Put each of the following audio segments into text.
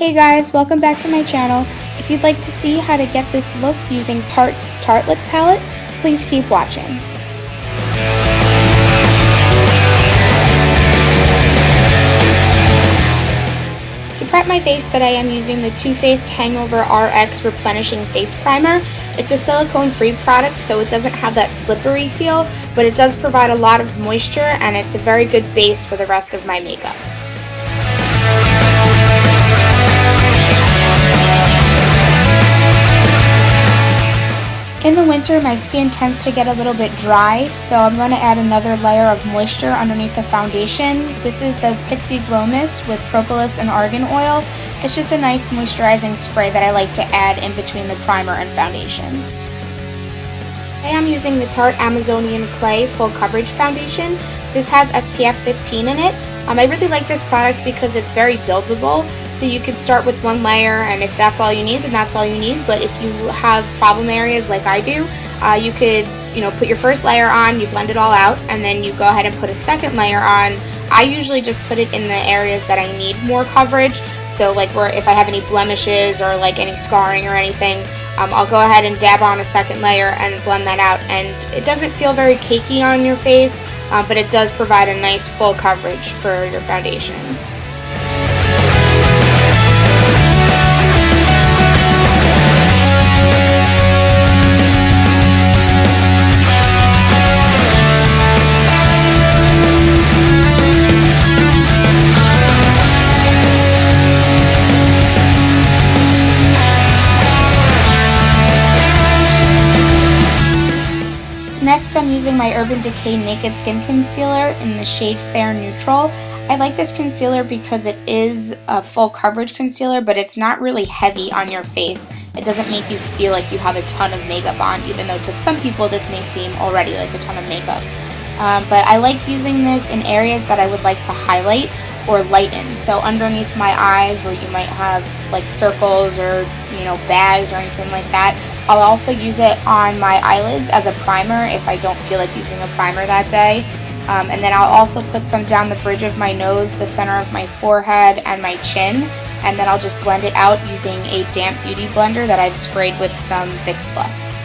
Hey guys, welcome back to my channel. If you'd like to see how to get this look using Tarte's Tartlette palette, please keep watching. To prep my face today, I'm using the Too Faced Hangover RX Replenishing Face Primer. It's a silicone-free product, so it doesn't have that slippery feel, but it does provide a lot of moisture, and it's a very good base for the rest of my makeup. In the winter, my skin tends to get a little bit dry, so I'm going to add another layer of moisture underneath the foundation. This is the Pixie Glow Mist with propolis and argan oil. It's just a nice moisturizing spray that I like to add in between the primer and foundation. Today I'm using the Tarte Amazonian Clay Full Coverage Foundation. This has SPF 15 in it. I really like this product because it's very buildable, so you could start with one layer, and if that's all you need, then that's all you need. But if you have problem areas like I do, you could put your first layer on, you blend it all out, and then you go ahead and put a second layer on. I usually just put it in the areas that I need more coverage, so like where if I have any blemishes or like any scarring or anything, I'll go ahead and dab on a second layer and blend that out, and it doesn't feel very cakey on your face, but it does provide a nice full coverage for your foundation. Next, I'm using my Urban Decay Naked Skin Concealer in the shade Fair Neutral. I like this concealer because it is a full coverage concealer, but it's not really heavy on your face. It doesn't make you feel like you have a ton of makeup on, even though to some people this may seem already like a ton of makeup. But I like using this in areas that I would like to highlight or lighten. So underneath my eyes where you might have like circles or bags or anything like that. I'll also use it on my eyelids as a primer if I don't feel like using a primer that day. And then I'll also put some down the bridge of my nose, the center of my forehead, and my chin. And then I'll just blend it out using a damp beauty blender that I've sprayed with some Vicks Plus.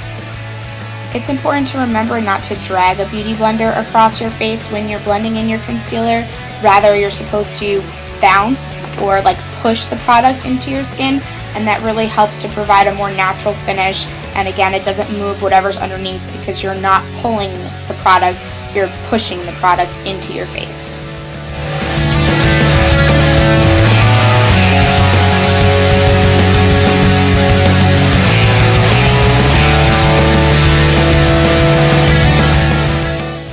It's important to remember not to drag a beauty blender across your face when you're blending in your concealer. Rather, you're supposed to bounce or like push the product into your skin, and that really helps to provide a more natural finish. And again, it doesn't move whatever's underneath because you're not pulling the product, you're pushing the product into your face.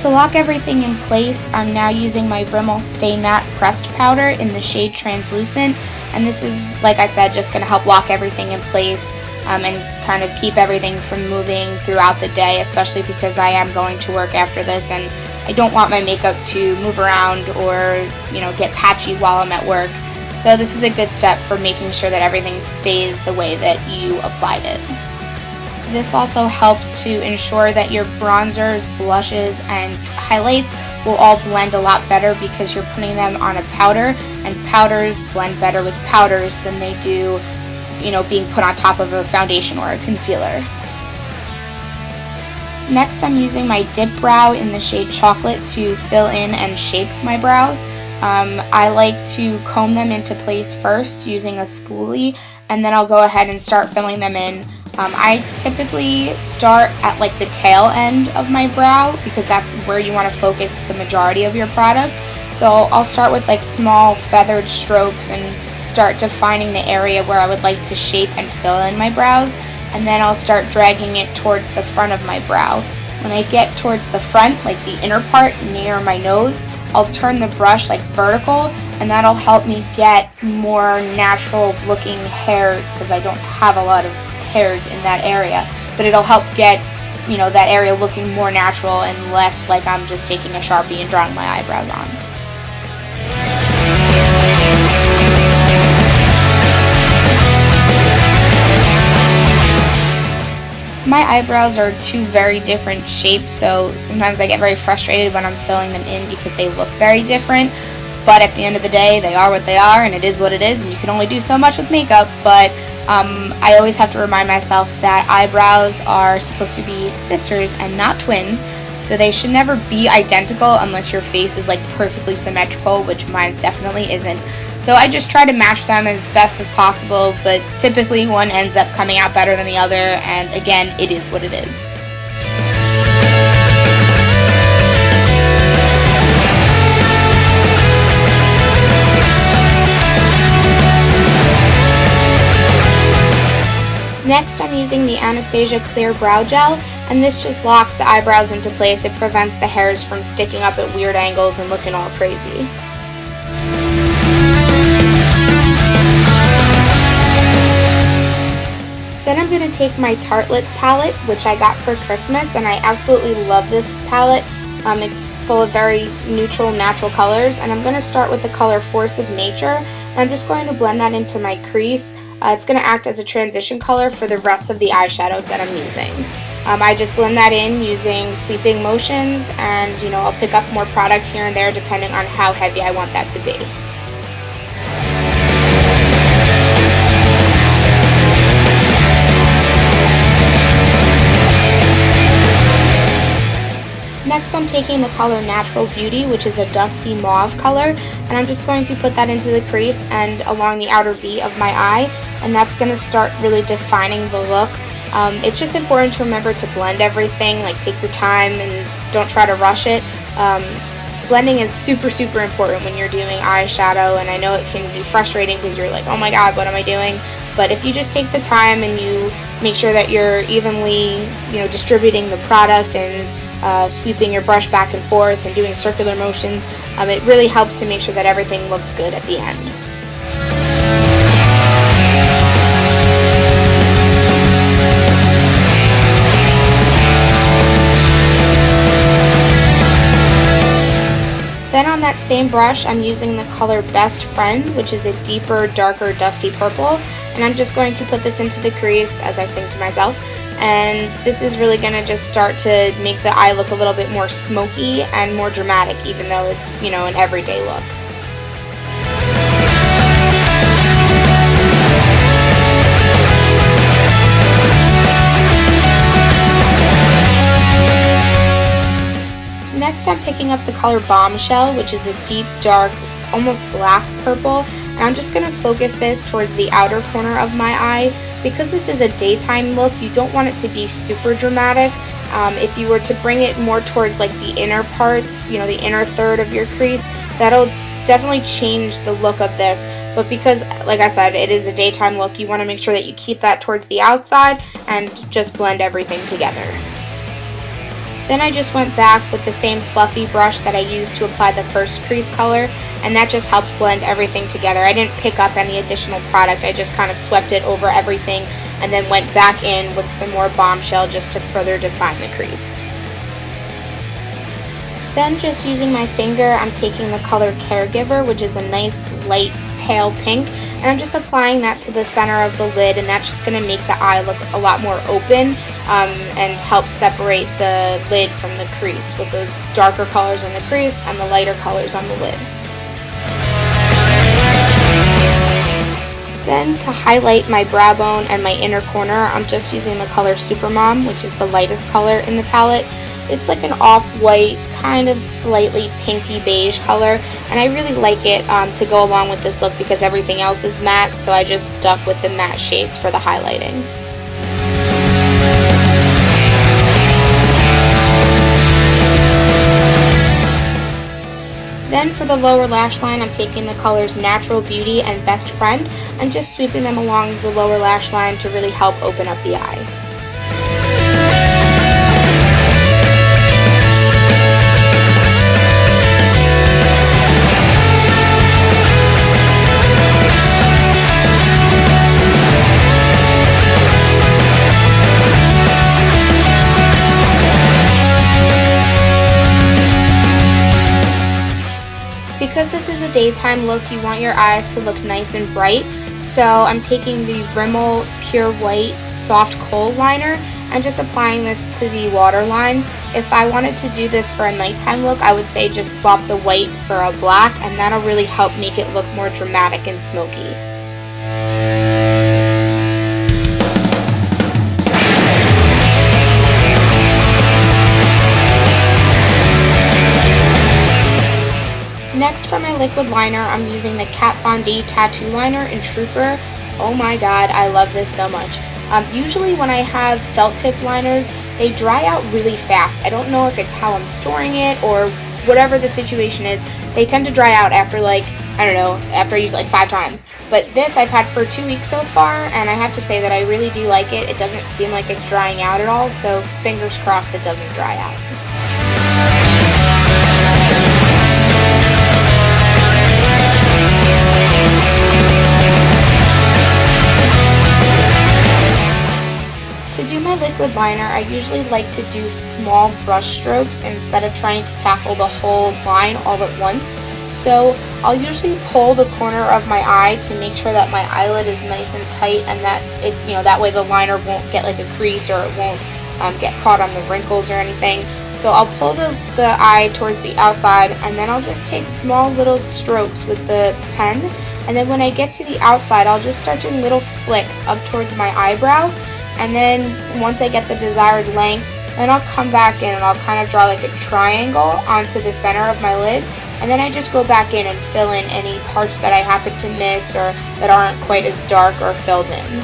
To lock everything in place, I'm now using my Rimmel Stay Matte Pressed Powder in the shade Translucent, and this is, like I said, just going to help lock everything in place and kind of keep everything from moving throughout the day, especially because I am going to work after this and I don't want my makeup to move around or get patchy while I'm at work. So this is a good step for making sure that everything stays the way that you applied it. This also helps to ensure that your bronzers, blushes, and highlights will all blend a lot better because you're putting them on a powder, and powders blend better with powders than they do, being put on top of a foundation or a concealer. Next, I'm using my Dip Brow in the shade Chocolate to fill in and shape my brows. I like to comb them into place first using a spoolie, and then I'll go ahead and start filling them in. I typically start at like the tail end of my brow because that's where you want to focus the majority of your product. So I'll start with like small feathered strokes and start defining the area where I would like to shape and fill in my brows, and then I'll start dragging it towards the front of my brow. When I get towards the front, like the inner part near my nose, I'll turn the brush like vertical, and that'll help me get more natural looking hairs because I don't have a lot of hairs in that area, but it'll help get that area looking more natural and less like I'm just taking a Sharpie and drawing my eyebrows on. My eyebrows are two very different shapes, so sometimes I get very frustrated when I'm filling them in because they look very different. but at the end of the day, they are what they are, and it is what it is, and you can only do so much with makeup. But I always have to remind myself that eyebrows are supposed to be sisters and not twins, so they should never be identical unless your face is like perfectly symmetrical, which mine definitely isn't. So I just try to match them as best as possible, but typically one ends up coming out better than the other, and again, it is what it is. Next, I'm using the Anastasia Clear Brow Gel, and this just locks the eyebrows into place. It prevents the hairs from sticking up at weird angles and looking all crazy. Then I'm going to take my Tartlette palette, which I got for Christmas, and I absolutely love this palette. It's full of very neutral, natural colors, and I'm going to start with the color Force of Nature, and I'm just going to blend that into my crease. It's going to act as a transition color for the rest of the eyeshadows that I'm using. I just blend that in using sweeping motions, and I'll pick up more product here and there depending on how heavy I want that to be. Next, I'm taking the color Natural Beauty, which is a dusty mauve color, and I'm just going to put that into the crease and along the outer V of my eye, and that's going to start really defining the look. It's just important to remember to blend everything, like take your time and don't try to rush it. Blending is super, super important when you're doing eyeshadow, and I know it can be frustrating because you're like, oh my god, what am I doing? But if you just take the time and you make sure that you're evenly, distributing the product and sweeping your brush back and forth and doing circular motions, it really helps to make sure that everything looks good at the end. Then on that same brush, I'm using the color Best Friend, which is a deeper, darker, dusty purple, and I'm just going to put this into the crease as I sing to myself. And this is really going to just start to make the eye look a little bit more smoky and more dramatic, even though it's, an everyday look. Next, I'm picking up the color Bombshell, which is a deep, dark, almost black purple, and I'm just going to focus this towards the outer corner of my eye. Because this is a daytime look, you don't want it to be super dramatic. If you were to bring it more towards like the inner parts, the inner third of your crease, that'll definitely change the look of this. But because, like I said, it is a daytime look, you want to make sure that you keep that towards the outside and just blend everything together. Then I just went back with the same fluffy brush that I used to apply the first crease color, and that just helps blend everything together. I didn't pick up any additional product, I just kind of swept it over everything and then went back in with some more Bombshell just to further define the crease. Then just using my finger, I'm taking the color Caregiver, which is a nice light pale pink, and I'm just applying that to the center of the lid, and that's just going to make the eye look a lot more open and help separate the lid from the crease with those darker colors on the crease and the lighter colors on the lid. Then to highlight my brow bone and my inner corner, I'm just using the color Supermom, which is the lightest color in the palette. It's like an off-white, kind of slightly pinky beige color, and I really like it to go along with this look because everything else is matte, so I just stuck with the matte shades for the highlighting. Then for the lower lash line, I'm taking the colors Natural Beauty and Best Friend and just sweeping them along the lower lash line to really help open up the eye. Because this is a daytime look, you want your eyes to look nice and bright, so I'm taking the Rimmel Pure White Soft Kohl Liner, and and just applying this to the waterline. If I wanted to do this for a nighttime look, I would say just swap the white for a black, and that'll really help make it look more dramatic and smoky. Next, for my liquid liner, I'm using the Kat Von D Tattoo Liner in Trooper. Oh my god, I love this so much. Usually when I have felt tip liners, they dry out really fast. I don't know if it's how I'm storing it or whatever the situation is. They tend to dry out after after I use it like 5 times. But this I've had for 2 weeks so far, and I have to say that I really do like it. It doesn't seem like it's drying out at all, so fingers crossed it doesn't dry out. To do my liquid liner, I usually like to do small brush strokes instead of trying to tackle the whole line all at once. So I'll usually pull the corner of my eye to make sure that my eyelid is nice and tight, and that that way the liner won't get like a crease, or it won't get caught on the wrinkles or anything. So I'll pull the eye towards the outside, and then I'll just take small little strokes with the pen, and then when I get to the outside, I'll just start doing little flicks up towards my eyebrow. And then once I get the desired length, then I'll come back in and I'll kind of draw like a triangle onto the center of my lid. And then I just go back in and fill in any parts that I happen to miss or that aren't quite as dark or filled in.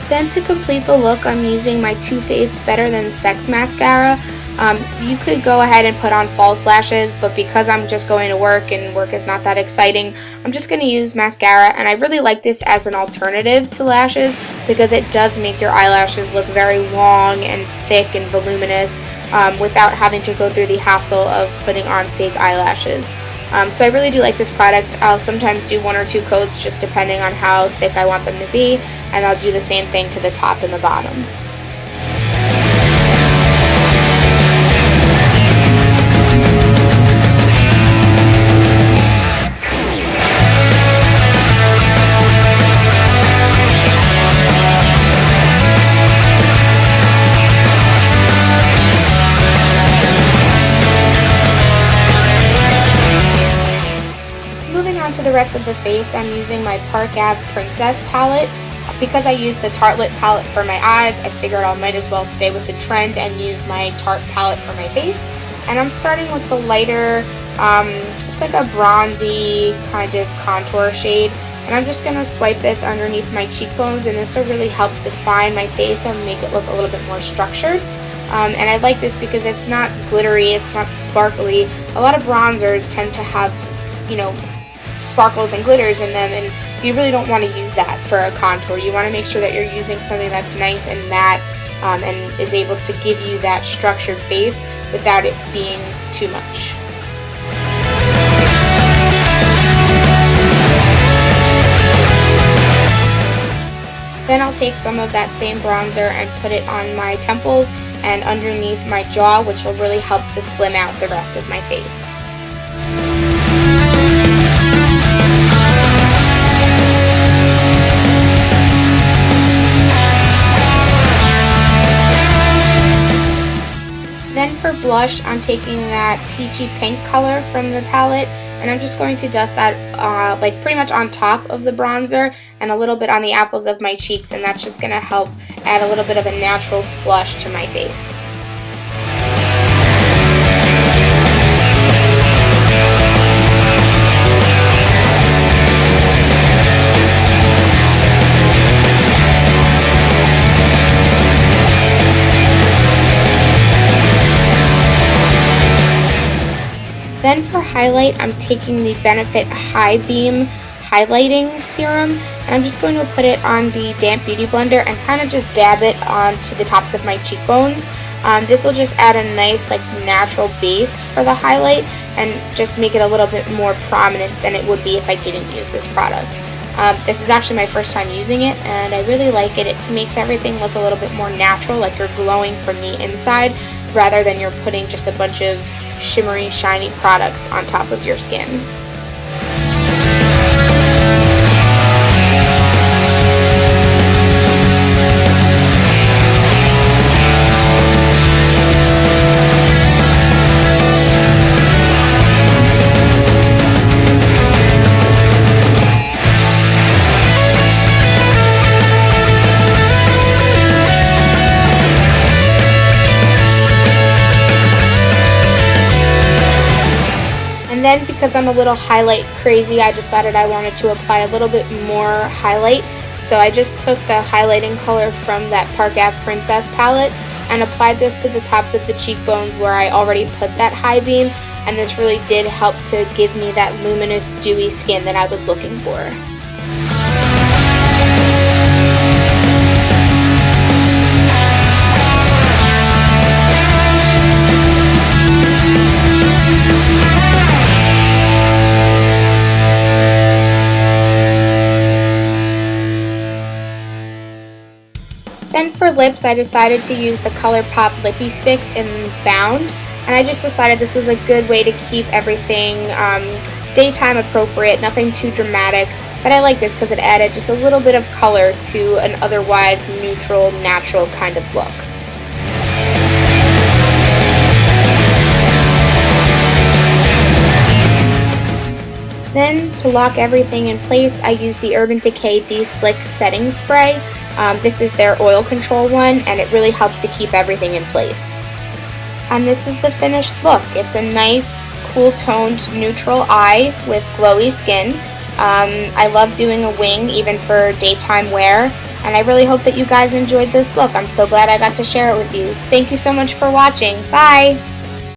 Then to complete the look, I'm using my Too Faced Better Than Sex mascara. You could go ahead and put on false lashes, but because I'm just going to work and work is not that exciting, I'm just going to use mascara. And I really like this as an alternative to lashes because it does make your eyelashes look very long and thick and voluminous without having to go through the hassle of putting on fake eyelashes. So I really do like this product. I'll sometimes do 1 or 2 coats just depending on how thick I want them to be, and I'll do the same thing to the top and the bottom. To the rest of the face, I'm using my Park Ave Princess palette. Because I used the Tartlette palette for my eyes, I figured I might as well stay with the trend and use my Tarte palette for my face. And I'm starting with the lighter, it's like a bronzy kind of contour shade. And I'm just going to swipe this underneath my cheekbones, and this will really help define my face and make it look a little bit more structured. And I like this because it's not glittery, it's not sparkly. A lot of bronzers tend to have, sparkles and glitters in them, and you really don't want to use that for a contour. You want to make sure that you're using something that's nice and matte and is able to give you that structured face without it being too much. Then I'll take some of that same bronzer and put it on my temples and underneath my jaw, which will really help to slim out the rest of my face. Then for blush, I'm taking that peachy pink color from the palette, and I'm just going to dust that like pretty much on top of the bronzer and a little bit on the apples of my cheeks, and that's just going to help add a little bit of a natural flush to my face. Then for highlight, I'm taking the Benefit High Beam Highlighting Serum, and I'm just going to put it on the damp beauty blender and kind of just dab it onto the tops of my cheekbones. This will just add a nice natural base for the highlight and just make it a little bit more prominent than it would be if I didn't use this product. This is actually my first time using it, and I really like it. It makes everything look a little bit more natural, like you're glowing from the inside, rather than you're putting just a bunch of shimmery, shiny products on top of your skin. Then, because I'm a little highlight crazy, I decided I wanted to apply a little bit more highlight. So I just took the highlighting color from that Park Ave Princess palette and applied this to the tops of the cheekbones where I already put that high beam, and this really did help to give me that luminous, dewy skin that I was looking for. Then for lips, I decided to use the ColourPop Lippy Sticks in Bound, and I just decided this was a good way to keep everything daytime appropriate, nothing too dramatic, but I like this because it added just a little bit of color to an otherwise neutral, natural kind of look. Then, to lock everything in place, I used the Urban Decay De-Slick Setting Spray. This is their oil control one, and it really helps to keep everything in place. And this is the finished look. It's a nice, cool-toned, neutral eye with glowy skin. I love doing a wing, even for daytime wear, and I really hope that you guys enjoyed this look. I'm so glad I got to share it with you. Thank you so much for watching. Bye!